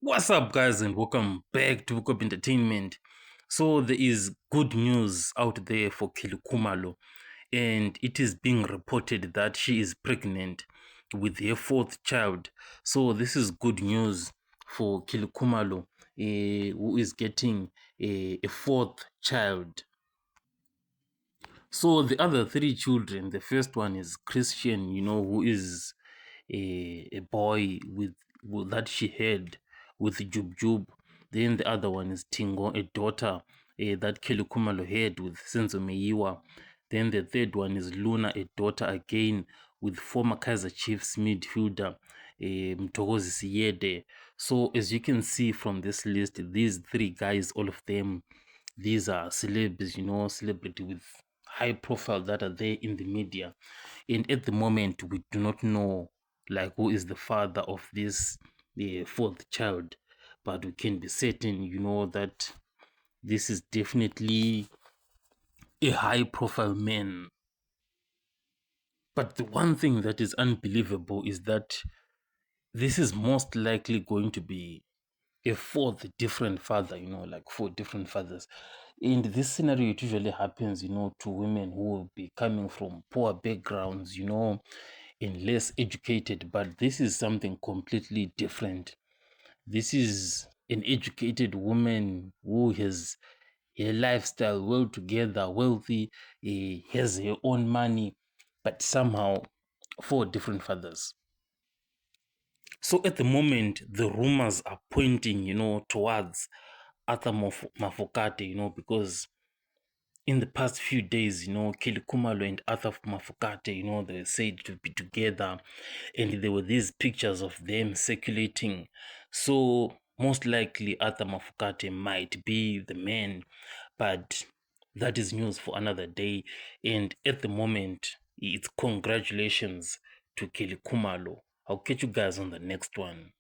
What's up, guys, and welcome back to Book Entertainment. So, there is good news out there for Kelly Khumalo, and it is being reported that she is pregnant with her fourth child. So, this is good news for Kelly Khumalo, who is getting a fourth child. So, the other three children, the first one is Christian, who is a boy that she had with Jub Jub. Then the other one is Tingo, a daughter that Kelly Khumalo had with Senzo Meiwa. Then the third one is Luna, a daughter again with former Kaiser Chiefs midfielder Mtokozi Siyede. So as you can see from this list, these three guys, all of them, these are celebs, celebrity with high profile that are there in the media. And at the moment, we do not know like who is the father of this fourth child, but we can be certain, that this is definitely a high profile man. But the one thing that is unbelievable is that this is most likely going to be a fourth different father, like four different fathers. In this scenario, it usually happens, to women who will be coming from poor backgrounds, and less educated. But this is something completely different. This is an educated woman who has her lifestyle well together, wealthy, has her own money, but somehow four different fathers. So at the moment, the rumors are pointing, towards Arthur Mafokate, because in the past few days, Kelly Khumalo and Arthur Mafokate, they said to be together, and there were these pictures of them circulating. So most likely Arthur Mafokate might be the man, but that is news for another day. And at the moment, it's congratulations to Kelly Khumalo. I'll catch you guys on the next one.